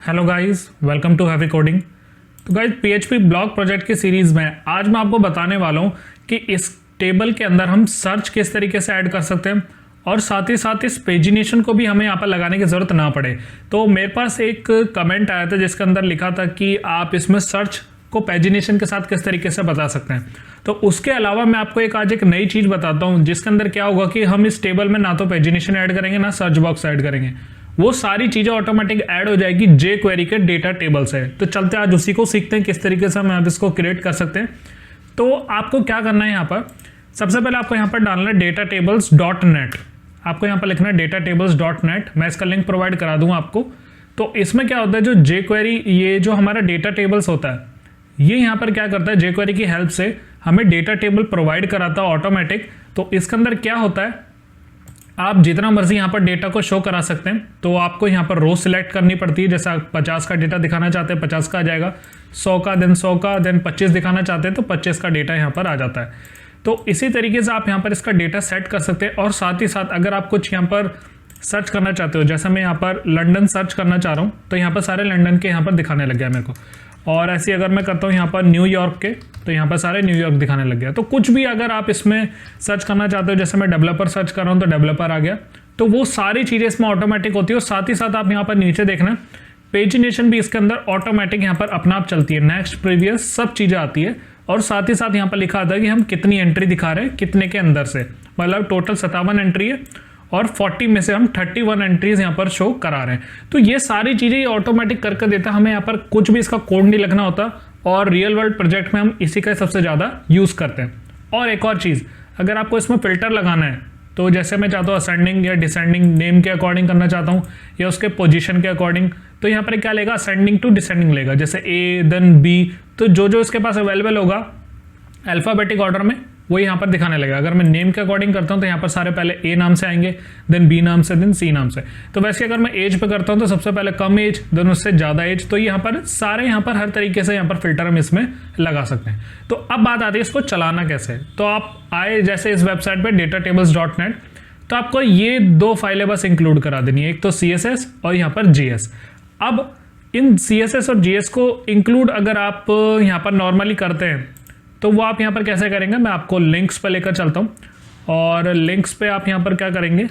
Hello guys, welcome to heavy coding. तो guys, PHP blog project की series में आज मैं आपको बताने वाला हूँ कि इस टेबल के अंदर हम सर्च किस तरीके से ऐड कर सकते हैं और साथ ही साथ इस पेजिनेशन को भी हमें यहाँ पर लगाने की ज़रूरत ना पड़े। तो मेरे पास एक कमेंट आया था जिसके अंदर लिखा था कि आप इसमें सर्च को पेजिनेशन के साथ किस तरीके से बता सकते हैं। तो उसके अलावा मैं आपको आज एक नई चीज़ बताता हूँ जिसके अंदर क्या होगा कि हम इस टेबल में ना तो पेजिनेशन ऐड करेंगे ना सर्च बॉक्स ऐड करेंगे, वो सारी चीजें ऑटोमेटिक ऐड हो जाएगी जे क्वेरी के डेटा टेबल से। तो चलते आज उसी को सीखते हैं किस तरीके से हम आप इसको क्रिएट कर सकते हैं। तो आपको क्या करना है, यहाँ पर सबसे पहले आपको यहाँ पर डालना है dataTables.net। आपको यहाँ पर लिखना है dataTables.net। मैं इसका लिंक प्रोवाइड करा दूंगा आपको। तो इसमें क्या होता है, जो जे क्वेरी, ये जो हमारा डेटा टेबल्स होता है, ये यहाँ पर क्या करता है, जे क्वेरी की हेल्प से हमें डेटा टेबल प्रोवाइड कराता है ऑटोमेटिक। तो इसके अंदर क्या होता है, आप जितना मर्जी यहाँ पर डेटा को शो करा सकते हैं। तो आपको यहाँ पर रो सिलेक्ट करनी पड़ती है। जैसे आप 50 का डेटा दिखाना चाहते हैं 50 का आ जाएगा, 100 का देन 100 का देन 25 दिखाना चाहते हैं तो 25 का डेटा यहाँ पर आ जाता है। तो इसी तरीके से आप यहाँ पर इसका डेटा सेट कर सकते हैं। और साथ ही साथ अगर आप कुछ यहाँ पर सर्च करना चाहते हो, जैसे मैं यहाँ पर लंदन सर्च करना चाह रहा हूँ तो यहाँ पर सारे लंदन के यहाँ पर दिखाने लग गया मेरे को। और ऐसे अगर मैं करता हूँ यहाँ पर न्यूयॉर्क के, तो यहाँ पर सारे न्यूयॉर्क दिखाने लग गया। तो कुछ भी अगर आप इसमें सर्च करना चाहते हो, जैसे मैं डेवलपर सर्च कर रहा हूँ तो डेवलपर आ गया। तो वो सारी चीज़ें इसमें ऑटोमेटिक होती है। और साथ ही साथ आप यहाँ पर नीचे देखना, पेजिनेशन भी इसके अंदर ऑटोमेटिक यहाँ पर अपना आप चलती है, नेक्स्ट प्रीवियस सब चीज़ें आती है। और साथ ही साथ यहाँ पर लिखा आता है कि हम कितनी एंट्री दिखा रहे हैं कितने के अंदर से, मतलब टोटल 57 एंट्री है और 40 में से हम 31 एंट्रीज यहाँ पर शो करा रहे हैं। तो ये सारी चीज़ें ये ऑटोमेटिक करके देता है, हमें यहाँ पर कुछ भी इसका कोड नहीं लिखना होता। और रियल वर्ल्ड प्रोजेक्ट में हम इसी का सबसे ज़्यादा यूज़ करते हैं। और एक और चीज़, अगर आपको इसमें फ़िल्टर लगाना है, तो जैसे मैं चाहता हूँ असेंडिंग या डिसेंडिंग नेम के अकॉर्डिंग करना चाहता हूँ या उसके पोजीशन के अकॉर्डिंग, तो यहाँ पर क्या लेगा, असेंडिंग टू डिसेंडिंग लेगा। जैसे ए देन बी, तो जो इसके पास अवेलेबल होगा अल्फ़ाबेटिक ऑर्डर में वो यहाँ पर दिखाने लगेगा। अगर मैं नेम के अकॉर्डिंग करता हूँ तो यहाँ पर सारे पहले ए नाम से आएंगे, देन बी नाम से, देन सी नाम से। तो वैसे अगर मैं एज पे करता हूँ तो सबसे पहले कम एज, देन उससे ज़्यादा एज। तो यहाँ पर सारे यहाँ पर हर तरीके से यहाँ पर फिल्टर हम इसमें लगा सकते हैं। तो अब बात आती है इसको चलाना कैसे। तो आप आए जैसे इस वेबसाइट पर dataTables.net, तो आपको ये दो फाइलें बस इंक्लूड करा देनी है, एक तो CSS और यहाँ पर JS। अब इन CSS और JS को इंक्लूड अगर आप यहाँ पर नॉर्मली करते हैं तो वो आप यहाँ पर कैसे करेंगे, मैं आपको लिंक्स पे लेकर चलता हूँ। और लिंक्स पे आप यहाँ पर क्या करेंगे,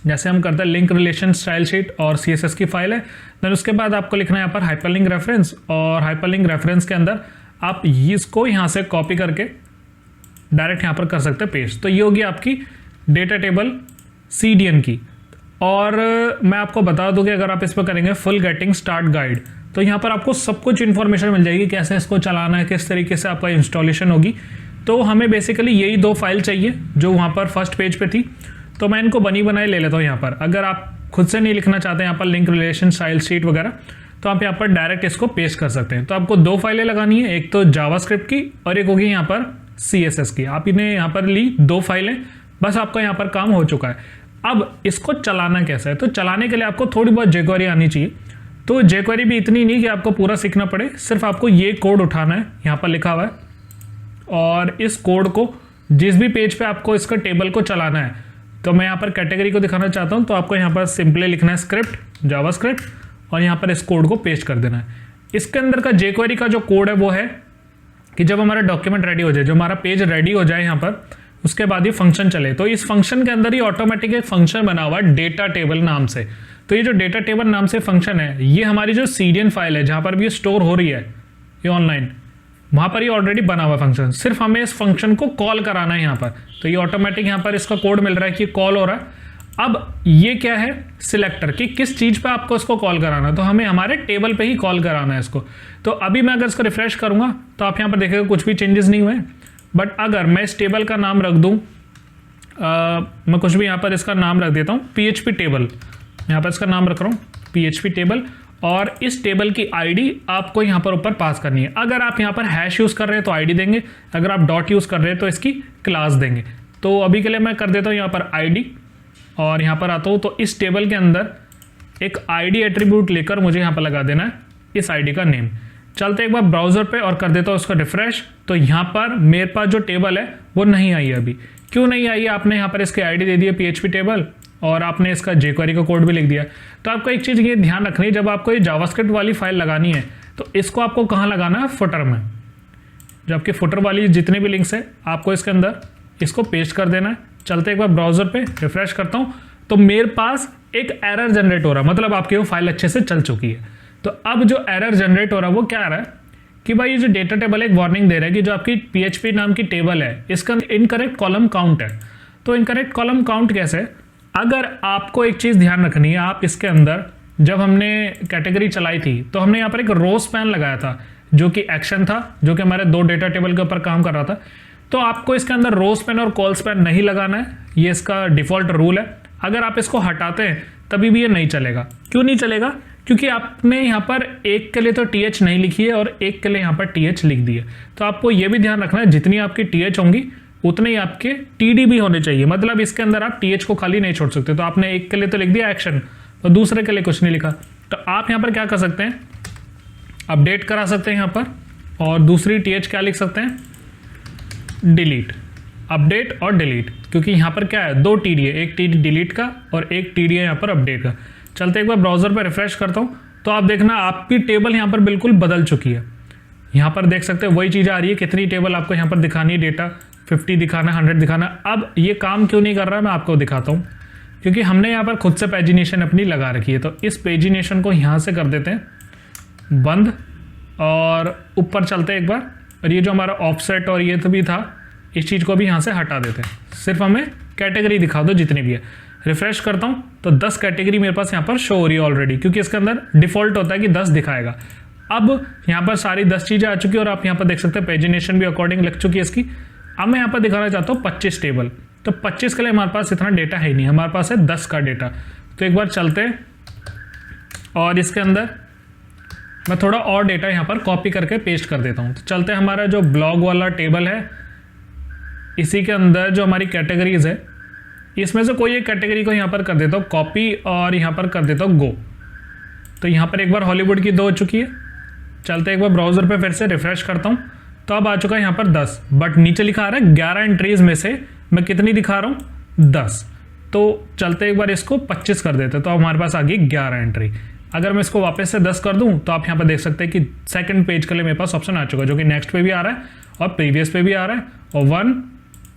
जैसे हम करते हैं लिंक रिलेशन स्टाइल शीट और CSS की फाइल है, देन उसके बाद आपको लिखना है यहाँ पर हाइपरलिंक रेफरेंस। और हाइपरलिंक रेफरेंस के अंदर आप इसको यहाँ से कॉपी करके डायरेक्ट यहाँ पर कर सकते हैं पेस्ट। तो ये होगी आपकी डेटा टेबल CDN की। और मैं आपको बता दूं कि अगर आप इस पर करेंगे फुल गेटिंग स्टार्ट गाइड, तो यहाँ पर आपको सब कुछ इन्फॉर्मेशन मिल जाएगी, कैसे इसको चलाना है, किस तरीके से आपका इंस्टॉलेशन होगी। तो हमें बेसिकली यही दो फाइल चाहिए जो वहाँ पर फर्स्ट पेज पे थी। तो मैं इनको बनी बनाई ले लेता हूँ यहाँ पर। अगर आप खुद से नहीं लिखना चाहते यहाँ पर लिंक रिलेशन स्टाइल शीट वगैरह, तो आप यहाँ पर डायरेक्ट इसको पेस्ट कर सकते हैं। तो आपको दो फाइलें लगानी है, एक तो जावास्क्रिप्ट की और एक होगी यहाँ पर CSS की। आप इन्हें यहाँ पर ली दो फाइलें, बस आपका यहाँ पर काम हो चुका है। अब इसको चलाना कैसे है, तो चलाने के लिए आपको थोड़ी बहुत jQuery आनी चाहिए। तो jQuery भी इतनी नहीं कि आपको पूरा सीखना पड़े, सिर्फ आपको ये कोड उठाना है, यहाँ पर लिखा हुआ है। और इस कोड को जिस भी पेज पे आपको इसका टेबल को चलाना है, तो मैं यहाँ पर कैटेगरी को दिखाना चाहता हूँ, तो आपको यहाँ पर सिंपली लिखना है स्क्रिप्ट जावास्क्रिप्ट और यहाँ पर इस कोड को पेस्ट कर देना है। इसके अंदर का jQuery का जो कोड है वो है कि जब हमारा डॉक्यूमेंट रेडी हो जाए, जो हमारा पेज रेडी हो जाए यहाँ पर, उसके बाद ये फंक्शन चले। तो इस फंक्शन के अंदर ही ऑटोमेटिक एक फंक्शन बना हुआ है डेटा टेबल नाम से। तो ये जो डेटा टेबल नाम से फंक्शन है, ये हमारी जो CDN फाइल है जहाँ पर भी ये स्टोर हो रही है ये ऑनलाइन, वहाँ पर ये ऑलरेडी बना हुआ फंक्शन, सिर्फ हमें इस फंक्शन को कॉल कराना है यहाँ पर। तो ये ऑटोमेटिक यहाँ पर इसका कोड मिल रहा है कि कॉल हो रहा है। अब ये क्या है, सिलेक्टर कि किस चीज़ पे आपको इसको कॉल कराना है, तो हमें हमारे टेबल पे ही कॉल कराना है इसको। तो अभी मैं अगर इसको रिफ्रेश करूँगा तो आप यहाँ पर देखेगा कुछ भी चेंजेस नहीं हुए। बट अगर मैं इस टेबल का नाम रख दूँ, मैं कुछ भी यहाँ पर इसका नाम रख देता हूँ PHP टेबल, यहाँ पर इसका नाम रख रहा हूँ PHP टेबल। और इस टेबल की ID आपको यहाँ पर ऊपर पास करनी है। अगर आप यहाँ पर हैश यूज़ कर रहे हैं तो ID देंगे, अगर आप डॉट यूज़ कर रहे हैं तो इसकी क्लास देंगे। तो अभी के लिए मैं कर देता हूँ यहाँ पर ID और यहाँ पर आता हूँ। तो इस टेबल के अंदर एक ID एट्रीब्यूट लेकर मुझे यहाँ पर लगा देना है इस ID का नेम। चलते एक बार ब्राउज़र पे और कर देता हूँ उसका रिफ्रेश। तो यहाँ पर मेरे पास जो टेबल है वो नहीं आई है। अभी क्यों नहीं आई है, आपने यहाँ पर इसकी ID दे दी है PHP टेबल और आपने इसका jQuery का कोड भी लिख दिया। तो आपको एक चीज़ ये ध्यान रखनी है, जब आपको ये जावास्क्रिप्ट वाली फाइल लगानी है तो इसको आपको कहाँ लगाना है, फुटर में। जो आपके फुटर वाली जितने भी लिंक्स है आपको इसके अंदर इसको पेस्ट कर देना है। चलते एक बार ब्राउजर पे रिफ्रेश करता हूँ तो मेरे पास एक एरर जनरेट हो रहा है, मतलब आपकी वो फाइल अच्छे से चल चुकी है। तो अब जो एरर जनरेट हो रहा है वो क्या आ रहा है कि भाई ये जो डेटा टेबल एक वार्निंग दे रहा है कि जो आपकी PHP नाम की टेबल है इसका इनकरेक्ट कॉलम काउंट है। तो इनकरेक्ट कॉलम काउंट कैसे, अगर आपको एक चीज़ ध्यान रखनी है, आप इसके अंदर जब हमने कैटेगरी चलाई थी तो हमने यहाँ पर एक रो स्पैन लगाया था जो कि एक्शन था, जो कि हमारे 2 डेटा टेबल के ऊपर काम कर रहा था। तो आपको इसके अंदर रो स्पैन और कॉल स्पैन नहीं लगाना है, ये इसका डिफॉल्ट रूल है। अगर आप इसको हटाते हैं तभी भी ये नहीं चलेगा। क्यों नहीं चलेगा, क्योंकि आपने यहाँ पर एक के लिए तो TH नहीं लिखी है और एक के लिए यहाँ पर TH लिख दी है। तो आपको ये भी ध्यान रखना है जितनी आपकी TH होंगी उतने ही आपके TD भी होने चाहिए, मतलब इसके अंदर आप TH को खाली नहीं छोड़ सकते। तो आपने एक के लिए तो लिख दिया एक्शन और दूसरे के लिए कुछ नहीं लिखा, तो आप यहाँ पर क्या कर सकते हैं, अपडेट करा सकते हैं यहाँ पर, और दूसरी TH क्या लिख सकते हैं, डिलीट, अपडेट और डिलीट, क्योंकि यहाँ पर क्या है 2 TD है, एक TD डिलीट का और एक TD है यहाँ पर अपडेट का। चलते एक बार ब्राउजर पर रिफ्रेश करता हूँ तो आप देखना आपकी टेबल यहाँ पर बिल्कुल बदल चुकी है। यहाँ पर देख सकते हैं वही चीज़ आ रही है, कितनी टेबल आपको यहाँ पर दिखानी है, डेटा 50 दिखाना, 100 दिखाना। अब ये काम क्यों नहीं कर रहा है मैं आपको दिखाता हूँ, क्योंकि हमने यहाँ पर खुद से पेजिनेशन अपनी लगा रखी है। तो इस पेजिनेशन को यहाँ से कर देते हैं बंद और ऊपर चलते हैं एक बार, और ये जो हमारा ऑफसेट और ये तो भी था, इस चीज़ को भी यहाँ से हटा देते हैं। सिर्फ हमें कैटेगरी दिखा दो जितनी भी है। रिफ्रेश करता हूँ तो 10 कैटेगरी मेरे पास यहाँ पर शो हो रही है ऑलरेडी, क्योंकि इसके अंदर डिफ़ॉल्ट होता है कि 10 दिखाएगा। अब यहाँ पर सारी 10 चीज़ें आ चुकी है और आप यहाँ पर देख सकते हैं पेजिनेशन भी अकॉर्डिंग लग चुकी है इसकी। अब मैं यहाँ पर दिखाना चाहता हूँ 25 टेबल, तो 25 के लिए हमारे पास इतना डेटा है ही नहीं, हमारे पास है 10 का डेटा। तो एक बार चलते हैं और इसके अंदर मैं थोड़ा और डेटा यहाँ पर कॉपी करके पेस्ट कर देता हूँ। तो चलते हैं, हमारा जो ब्लॉग वाला टेबल है इसी के अंदर जो हमारी कैटेगरीज है इसमें से कोई एक कैटेगरी को यहाँ पर कर देता हूँ कॉपी और यहाँ पर कर देता हूँ गो। तो यहाँ पर एक बार हॉलीवुड की 2 हो चुकी है। चलते एक बार ब्राउज़र पे फिर से रिफ्रेश करता हूँ तो अब आ चुका है यहाँ पर 10, बट नीचे लिखा आ रहा है 11 एंट्रीज में से मैं कितनी दिखा रहा हूँ, 10। तो चलते एक बार इसको 25 कर देते, तो हमारे पास आ गई 11 एंट्री। अगर मैं इसको वापस से 10 कर दूं तो आप यहाँ पर देख सकते हैं कि सेकंड पेज के लिए मेरे पास ऑप्शन आ चुका है, जो कि नेक्स्ट पे भी आ रहा है और प्रीवियस पे भी आ रहा है और 1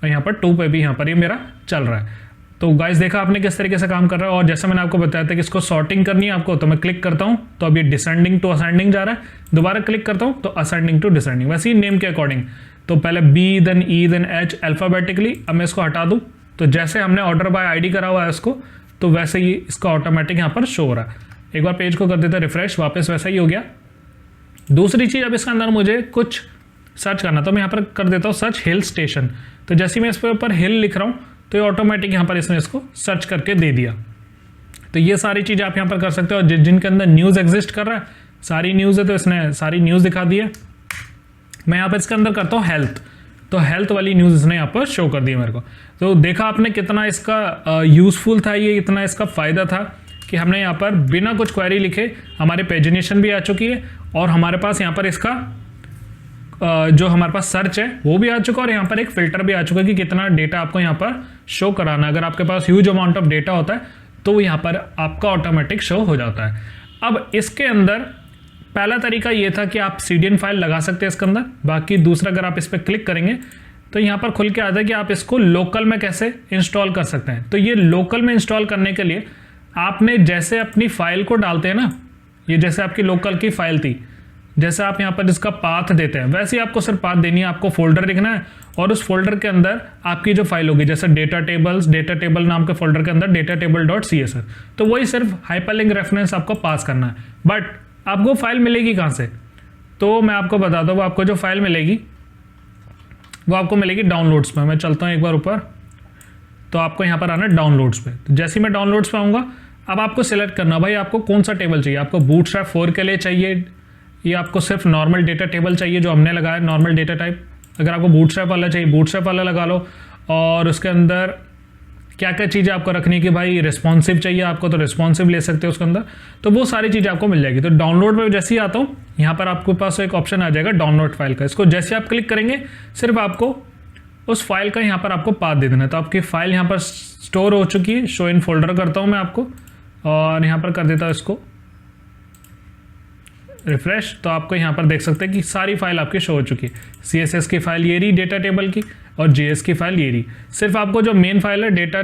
और यहाँ पर 2 पे भी यहाँ पर ये मेरा चल रहा है। तो गाइस देखा आपने किस तरीके से काम कर रहा है। और जैसे मैंने आपको बताया था कि इसको सॉर्टिंग करनी है आपको, तो मैं क्लिक करता हूँ तो अब ये डिसेंडिंग टू असेंडिंग जा रहा है, दोबारा क्लिक करता हूँ तो असेंडिंग टू डिसेंडिंग, वैसे ही नेम के अकॉर्डिंग। तो पहले B then E then H alphabetically. अब मैं इसको हटा दूँ तो जैसे हमने ऑर्डर बाय ID करा हुआ है इसको, तो वैसे ही इसका ऑटोमेटिक यहाँ पर शो हो रहा है। एक बार पेज को कर देता रिफ्रेश, वापस वैसा ही हो गया। दूसरी चीज़, अब इसके अंदर मुझे कुछ सर्च करना, तो मैं यहाँ पर कर देता हूँ सर्च हिल स्टेशन। तो जैसे मैं इस पर ऊपर हिल लिख रहा हूँ तो ये ऑटोमेटिक यहाँ पर इसने इसको सर्च करके दे दिया। तो ये सारी चीज़ें आप यहाँ पर कर सकते हो। और जिनके अंदर न्यूज़ एग्जिस्ट कर रहा है, सारी न्यूज़ है तो इसने सारी न्यूज़ दिखा दी है। मैं यहाँ पर इसके अंदर करता हूँ हेल्थ, तो हेल्थ वाली न्यूज़ इसने यहाँ पर शो कर दी मेरे को। तो देखा आपने कितना इसका यूज़फुल था, ये इतना इसका फ़ायदा था कि हमने यहाँ पर बिना कुछ क्वेरी लिखे हमारे पेजिनेशन भी आ चुकी है और हमारे पास यहाँ पर इसका जो हमारे पास सर्च है वो भी आ चुका है और यहाँ पर एक फ़िल्टर भी आ चुका है कि कितना डेटा आपको यहाँ पर शो कराना है। अगर आपके पास ह्यूज अमाउंट ऑफ डेटा होता है तो यहाँ पर आपका ऑटोमेटिक शो हो जाता है। अब इसके अंदर पहला तरीका ये था कि आप CDN फाइल लगा सकते हैं इसके अंदर। बाकी दूसरा, अगर आप इस पर क्लिक करेंगे तो यहाँ पर खुल के आता है कि आप इसको लोकल में कैसे इंस्टॉल कर सकते हैं। तो ये लोकल में इंस्टॉल करने के लिए आपने जैसे अपनी फाइल को डालते हैं ना, ये जैसे आपकी लोकल की फाइल थी, जैसे आप यहाँ पर इसका पाथ देते हैं वैसे ही आपको सिर्फ पाथ देनी है। आपको फोल्डर लिखना है और उस फोल्डर के अंदर आपकी जो फाइल होगी, जैसे डेटा टेबल नाम के फोल्डर के अंदर datatable.css, तो वही सिर्फ हाइपरलिंक रेफरेंस आपको पास करना है। बट आपको फाइल मिलेगी कहाँ से, तो मैं आपको बता दूँ, आपको जो फाइल मिलेगी वो आपको मिलेगी डाउनलोड्स पे। मैं चलता हूँ एक बार ऊपर, तो आपको यहाँ पर आना है डाउनलोड्स पे। तो जैसे ही मैं डाउनलोड्स पे आऊँगा, अब आपको सिलेक्ट करना भाई आपको कौन सा टेबल चाहिए। आपको बूटस्ट्रैप 4 के लिए चाहिए, ये आपको सिर्फ नॉर्मल डेटा टेबल चाहिए जो हमने लगाया नॉर्मल डेटा टाइप। अगर आपको बूटस्ट्रैप वाला चाहिए बूटस्ट्रैप वाला लगा लो। और उसके अंदर क्या क्या चीज़ें आपको रखनी है कि भाई रिस्पॉन्सिव चाहिए आपको तो रिस्पॉन्सिव ले सकते हो उसके अंदर, तो वो सारी चीज़ें आपको मिल जाएगी। तो डाउनलोड में जैसे ही आता हूँ यहाँ पर आपके पास एक ऑप्शन आ जाएगा डाउनलोड फाइल का। इसको जैसे आप क्लिक करेंगे सिर्फ आपको उस फाइल का यहाँ पर आपको पाथ दे देना है। तो आपकी फाइल यहाँ पर स्टोर हो चुकी है। शो इन फोल्डर करता हूँ मैं आपको, और यहाँ पर कर देता हूँ इसको रिफ्रेश। तो आपको यहाँ पर देख सकते हैं कि सारी फाइल आपकी शो हो चुकी है। CSS की फाइल ये रही डेटा टेबल की, और JS की फाइल ये रही। सिर्फ आपको जो मेन फाइल है डेटा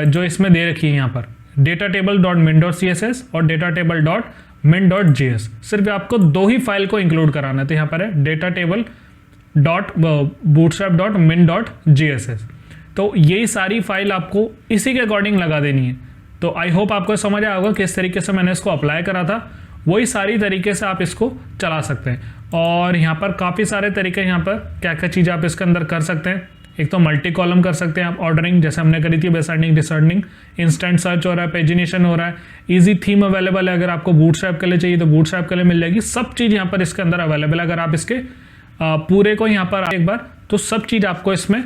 जो इसमें दे रखी है यहाँ पर datatable.min.css और datatable.min.js, सिर्फ आपको 2 ही फाइल को इंक्लूड कराना है। तो यहाँ पर है datatable.bootstrap.min.js। तो यही सारी फाइल आपको इसी के अकॉर्डिंग लगा देनी है। तो आई होप आपको समझ आया होगा किस तरीके से मैंने इसको अप्लाई करा था। वही सारी तरीके से आप इसको चला सकते हैं। और यहाँ पर काफ़ी सारे तरीके, यहाँ पर क्या क्या चीज़ आप इसके अंदर कर सकते हैं। एक तो मल्टी कॉलम कर सकते हैं आप ऑर्डरिंग, जैसे हमने करी थी असेंडिंग डिसेंडिंग। इंस्टेंट सर्च हो रहा है, पेजिनेशन हो रहा है। इजी थीम अवेलेबल है, अगर आपको बूटस्ट्रैप के लिए चाहिए तो बूटस्ट्रैप के लिए मिल जाएगी। सब चीज़ यहाँ पर इसके अंदर अवेलेबल है। अगर आप इसके पूरे को यहाँ पर एक बार, तो सब चीज़ आपको इसमें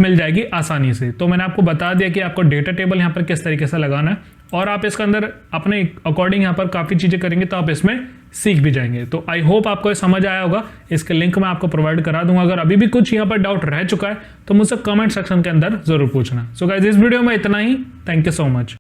मिल जाएगी आसानी से। तो मैंने आपको बता दिया कि आपको डेटा टेबल यहाँ पर किस तरीके से लगाना है, और आप इसके अंदर अपने अकॉर्डिंग यहाँ पर काफ़ी चीज़ें करेंगे तो आप इसमें सीख भी जाएंगे। तो आई होप आपको ये समझ आया होगा। इसके लिंक मैं आपको प्रोवाइड करा दूंगा। अगर अभी भी कुछ यहाँ पर डाउट रह चुका है तो मुझसे कमेंट सेक्शन के अंदर जरूर पूछना। सो गाइस, इस वीडियो में इतना ही। Thank you so much.